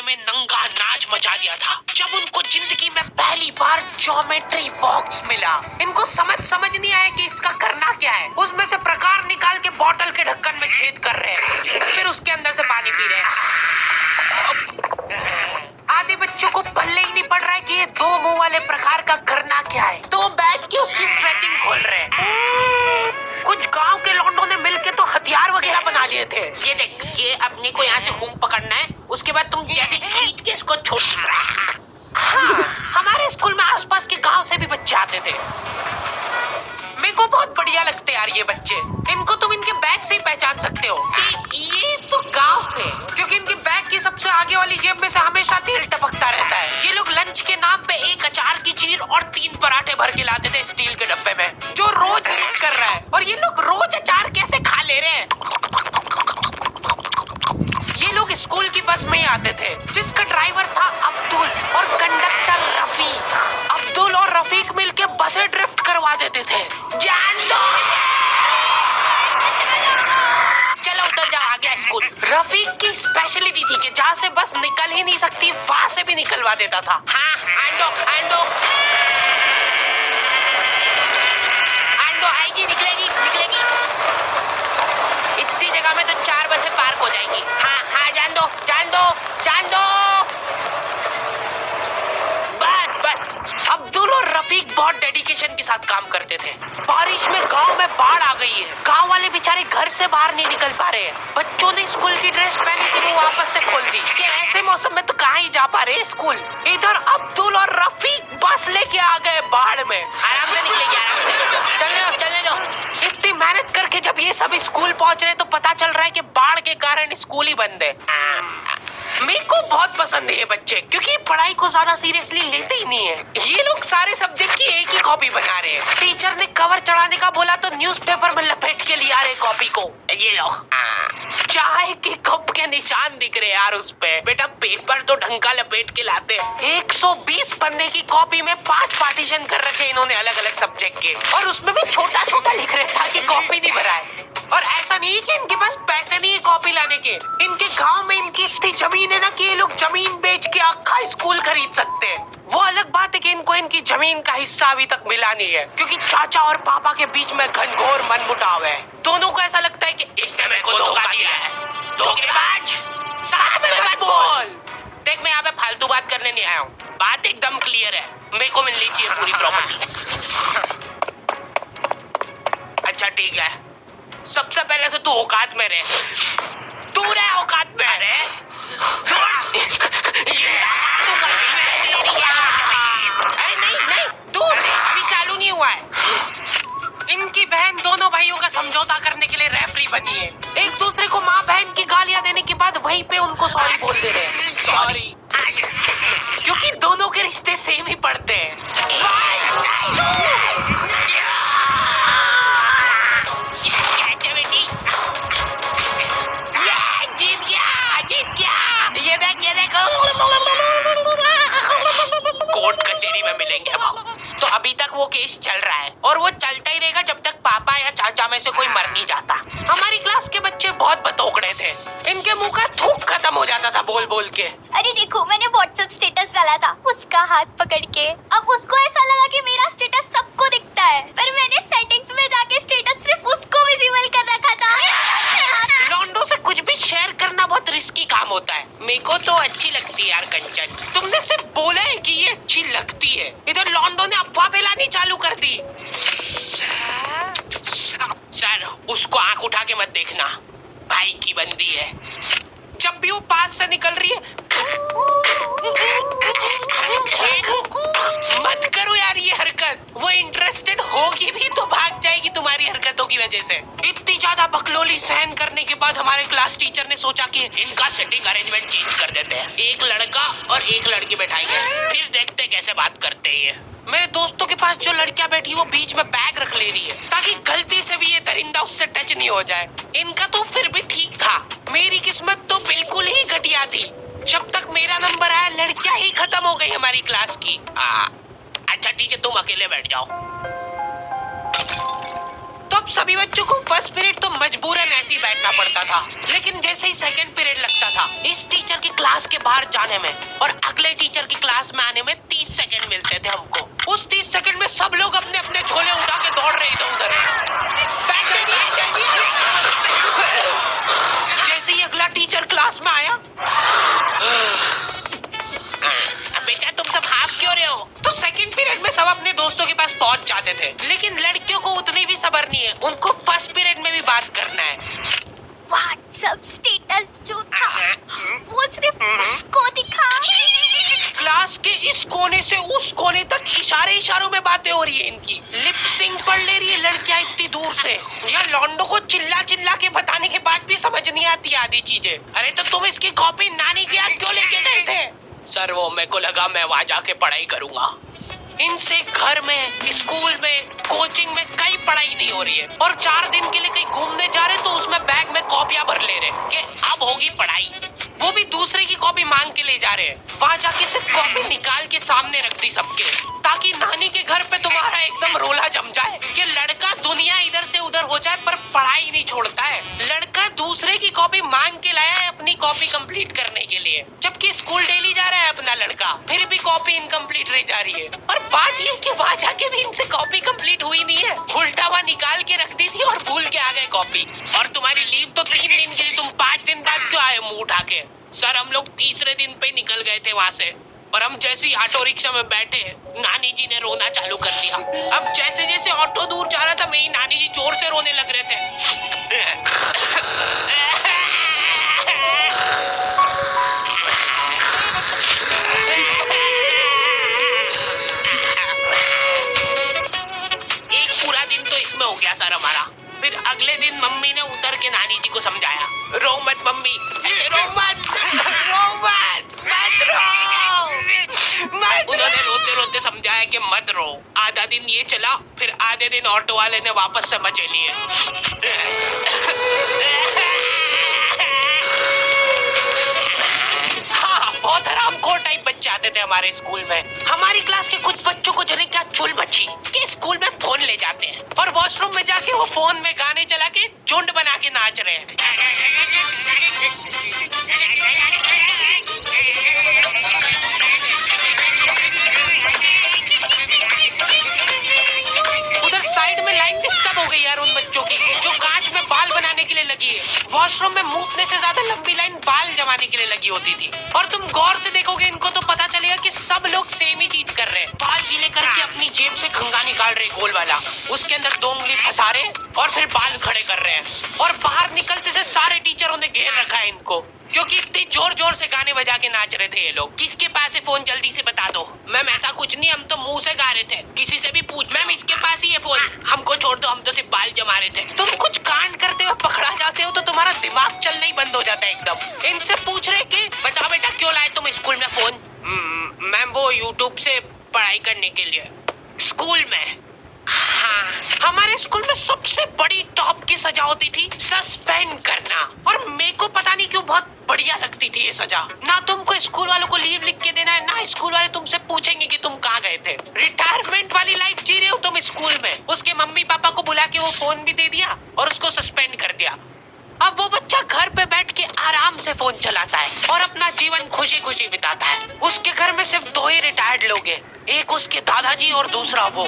में नंगा नाच मचा दिया था जब उनको जिंदगी में पहली बार ज्योमेट्री बॉक्स मिला। इनको समझ नहीं आया कि इसका करना क्या है। उसमें से प्रकार निकाल के बॉटल के ढक्कन में छेद कर रहे हैं, फिर उसके अंदर से पानी पी रहे हैं। आधे बच्चों को पल्ले ही नहीं पड़ रहा है कि ये दो मुंह वाले प्रकार का करना क्या है, तो बैठ के उसकी स्ट्रेचिंग खोल रहे हैं। कुछ गांव के लौंडों ने मिलके तो हथियार वगैरह बना लिए थे। ये देख, ये अपने को यहाँ से घूम पकड़ना है, उसके बाद तुम जैसे खींच के इसको छोड़। हाँ, हमारे स्कूल में आसपास के गांव से भी बच्चे आते थे। मेरे को बहुत बढ़िया लगते यार ये बच्चे। इनको तुम इनके बैग से ही पहचान सकते हो कि ये तो गांव से, क्योंकि इनके बैग की सबसे आगे वाली जेब में से हमेशा तेल टपकता रहता है। ये लोग लंच के नाम पे एक अचार की चीर और 3 पराठे भर के लाते थे स्टील के डब्बे में, जो रोज लीक कर रहा है। और ये लोग रोज अचार कैसे खा ले रहे हैं। ये लोग स्कूल की बस में ही आते थे, जिसका ड्राइवर था अब्दुल और कंडक्टर रफीक। अब्दुल और रफीक मिलके बसें ड्रिफ्ट करवा देते थे। जान दो, चलो उतर जाओ, आ गया स्कूल। रफीक की स्पेशलिटी थी कि जहाँ से बस निकल ही नहीं सकती वहाँ से भी निकलवा देता था। हाँ, आंदो आएगी, निकलेगी। इतनी जगह में तो 4 बसें पार्क हो जाएंगी। हाँ, जान दो। बस अब्दुल और रफीक बहुत डेडिकेशन के साथ काम करते थे। बारिश में गांव में बाढ़ आ गई है, गांव वाले बेचारे घर से बाहर नहीं निकल पा रहे हैं। बच्चों ने स्कूल की ड्रेस पहनी थी, वो वापस से खोल दी कि ऐसे मौसम में तो कहाँ ही जा पा रहे स्कूल। इधर अब्दुल और रफीक बस लेके आ गए बाढ़ में। आराम से निकलेगी, आराम से चलने दो। इतनी मेहनत करके जब ये सब स्कूल पहुंच रहे तो पता चल रहा है कि बाढ़ के कारण स्कूल ही बंद है। मेरे को बहुत पसंद है ये बच्चे, क्योंकि पढ़ाई को ज्यादा सीरियसली लेते ही नहीं है। ये लोग सारे सब्जेक्ट की एक ही कॉपी बना रहे हैं। टीचर ने कवर चढ़ाने का बोला तो न्यूज़पेपर में लपेट के लिया रहे कॉपी को। ये लो, चाय के कप के निशान दिख रहे यार उस पे। बेटा पेपर तो ढंग का लपेट के लाते। 120 पन्ने की कॉपी में 5 पार्टीशन कर रखे इन्होंने अलग अलग सब्जेक्ट के, और उसमें भी छोटा लिख रहे ताकि कॉपी नहीं भराए। और ऐसा नहीं कि इनके पास पैसे नहीं है कॉपी लाने के। इनके गांव में इनकी इतनी जमीन है ना कि ये लोग जमीन बेच के आखा स्कूल खरीद सकते हैं। वो अलग बात है कि इनको इनकी जमीन का हिस्सा अभी तक मिला नहीं है, क्योंकि चाचा और पापा के बीच में घनघोर मनमुटाव है। दोनों को ऐसा लगता है कि इसने मेरे को धोखा दिया है। धोखेबाज, साथ में मत बोल। देख, मैं यहाँ पे फालतू बात करने नहीं आया हूँ, बात एकदम क्लियर है। मेरे को मिलनी चाहिए पूरी प्रॉपर्टी। अच्छा ठीक है, सबसे पहले से तू औकात में रहे। तू रहे औकात में रहे। नहीं, तू अभी चालू नहीं हुआ है। इनकी बहन दोनों भाइयों का समझौता करने के लिए रेफरी बनी है। एक दूसरे को माँ बहन की गालियां देने के बाद वहीं पे उनको सॉरी बोल दे रहे हैं। सॉरी, क्योंकि दोनों के रिश्ते सेम ही पड़ते हैं। कोर्ट कचहरी में मिलेंगे हम। तो अभी तक वो केस चल रहा है और वो चलता ही रहेगा जब तक पापा या चाचा में से कोई मर नहीं जाता। हमारी क्लास के बच्चे बहुत बतौकड़े थे, इनके मुंह का थूक खत्म हो जाता था बोल के। अरे देखो, मैंने व्हाट्सएप स्टेटस डाला था उसका हाथ पकड़ के। अब उसको ऐसा लगा कि मेरा स्टेटस सबको दिखता है, पर मैंने सेटिंग्स में जाके स्टेटस सिर्फ उसको विजिबल कर रखा था। लॉन्डो से कुछ भी शेयर करना बहुत रिस्की काम होता है। मेरे को तो अच्छी लगती है यार कंचन। तुमने सिर्फ बोला है कि ये अच्छी लगती है, इधर लॉन्डो ने अफवाह फैलानी चालू कर दी। सर, उसको आंख उठा के मत देखना, भाई की बंदी है। जब भी वो पास से निकल रही है मत करो यार ये हरकत। वो इंटरेस्टेड होगी भी तो भाग जाएगी तुम्हारी हरकतों की वजह से। इतनी ज्यादा बकलोली सहन करने के बाद हमारे क्लास टीचर ने सोचा कि इनका सेटिंग अरेंजमेंट चेंज कर देते हैं। एक लड़का और एक लड़की बैठाएंगे, फिर देखते कैसे बात करते हैं ये। मेरे दोस्तों के पास जो लड़कियां बैठी वो बीच में बैग रख ले रही है ताकि गलती से भी ये दरिंदा उससे टच नहीं हो जाए। इनका तो फिर भी ठीक था, मेरी किस्मत तो बिल्कुल ही घटिया थी। जब तक मेरा नंबर आया लड़कियां ही खत्म हो गई हमारी क्लास की। अच्छा ठीक है, तुम अकेले बैठ जाओ। तो अब सभी बच्चों को फर्स्ट पीरियड तो मजबूरन ऐसे ही बैठना पड़ता था। लेकिन जैसे ही सेकंड पीरियड लगता था, इस टीचर की क्लास के बाहर जाने में और अगले टीचर की क्लास में आने में 30 सेकंड मिलते थे हमको। उस 30 सेकंड में सब लोग अपने अपने झोले उठा के दौड़ रहे इधर उधर। जैसे ही अगला टीचर क्लास में आया, बेटा तुम सब हाफ क्यों रहे हो? तो सेकंड पीरियड में सब अपने दोस्तों के पास पहुंच जाते थे। लेकिन लड़कियों को उतनी भी सब्र नहीं है, उनको फर्स्ट पीरियड में भी बात करना है। व्हाट्सएप स्टेटस जो था वो सिर्फ उसको दिखा। क्लास के इस कोने से उस कोने तक इशारों में बातें हो रही है इनकी। लिप सिंक पढ़ ले रही है लड़कियां इतनी दूर से। यहाँ लौंडो को चिल्ला चिल्ला के बताने के बाद भी समझ नहीं आती आधी चीजें। अरे तो तुम इसकी कॉपी नानी के यहाँ क्यों लेके गए थे? सर वो मेरे को लगा मैं वहाँ जाके पढ़ाई करूंगा। इनसे घर में, स्कूल में, कोचिंग में कई पढ़ाई नहीं हो रही है और 4 दिन के लिए कहीं घूमने जा रहे तो उसमें बैग में कॉपियां भर ले रहे कि अब होगी पढ़ाई। वो भी दूसरे की कॉपी मांग के ले जा रहे हैं। वहाँ जाके सिर्फ कॉपी निकाल के सामने रख दी सबके, ताकि नानी के घर पे तुम्हारा एकदम रोला जम जाए कि लड़का दुनिया इधर से उधर हो जाए पर पढ़ाई नहीं छोड़ता है। लड़का दूसरे की कॉपी मांग के लाया है अपनी कॉपी कंप्लीट करने के लिए, जबकि स्कूल डेली जा रहा है अपना लड़का, फिर भी कॉपी इनकम्प्लीट रह जा रही है। और बात ये कि वहाँ जाके भी इनसे कॉपी कंप्लीट हुई नहीं है। उल्टा वहाँ निकाल के रख दी थी और भूल के आ गए कॉपी। और तुम्हारी लीव तो 3 दिन के लिए, तुम 5 दिन बाद क्यों आए मुंह उठा के? सर हम लोग तीसरे दिन पे निकल गए थे वहाँ से और हम जैसे ही ऑटो रिक्शा में बैठे, नानी जी ने रोना चालू कर दिया। अब जैसे जैसे ऑटो दूर जा रहा था, मेरी नानी जी जोर से रोने लग रहे थे। इसमें हो गया सर हमारा। फिर अगले दिन मम्मी ने उतर के नानी जी को समझाया, रो मत मम्मी, रो मत, रो मत, मत रो, मत। उन्होंने रोते रोते समझाया कि मत रो। आधा दिन ये चला, फिर आधे दिन ऑटो वाले ने वापस से मजे लिए। बहुत हरामखोर टाइप बच्चे आते थे हमारे स्कूल में। हमारी क्लास के कुछ बच्चों को जाने क्या चुल मची कि स्कूल में फोन ले जाते हैं और वॉशरूम में जाके वो फोन में गाने चला के झुंड बना के नाच रहे हैं। उधर साइड में लाइन डिस्टर्ब हो गई यार उन बच्चों की जो कांच में बाल बनाने के लिए लगी है। वॉशरूम में मूतने से ज्यादा लंबी लाइन बाल जमाने के लिए लगी होती थी। और तुम गौर से देखोगे इनको तो पता चलेगा कि सब लोग सेम ही चीज कर रहे हैं। बाल गीले करके अपनी जेब से खंगा निकाल रहे गोल वाला, उसके अंदर 2 उंगली फंसा रहे और फिर बाल खड़े कर रहे हैं। और बाहर निकलते से सारे टीचरों ने घेर रखा है इनको, क्योंकि इतने जोर जोर से गाने बजा के नाच रहे थे ये लोग। किसके पास है फोन, जल्दी से बता दो। मैम ऐसा कुछ नहीं, हम तो मुंह से गा रहे थे। किसी से भी पूछ। मैम इसके पास ही है फोन, हमको छोड़ दो, हम तो सिर्फ बाल जमा रहे थे। तुम कुछ कांड करते हुए पकड़ा जाते हो तो तुम्हारा दिमाग चलना ही बंद हो जाता है एकदम। इनसे पूछ रहे कि बताओ बेटा क्यों लाए तुम स्कूल में फोन? मैम वो यूट्यूब से पढ़ाई करने के लिए। स्कूल में? हाँ, हमारे स्कूल में सबसे बड़ी टॉप की सजा होती थी सस्पेंड करना। और मेरे को पता नहीं क्यों बहुत बढ़िया लगती थी ये सजा। ना तुमको स्कूल वालों को लीव लिख के देना है, ना स्कूल वाले तुमसे पूछेंगे कि तुम कहाँ गए थे। रिटायरमेंट वाली लाइफ जी रहे हो तुम स्कूल में। उसके मम्मी पापा को बुला के वो फोन भी दे दिया और उसको सस्पेंड कर दिया। अब वो बच्चा घर पे बैठ के आराम से फोन चलाता है और अपना जीवन खुशी खुशी बिताता है। उसके घर में सिर्फ 2 ही रिटायर्ड लोग हैं, एक उसके दादाजी और दूसरा वो।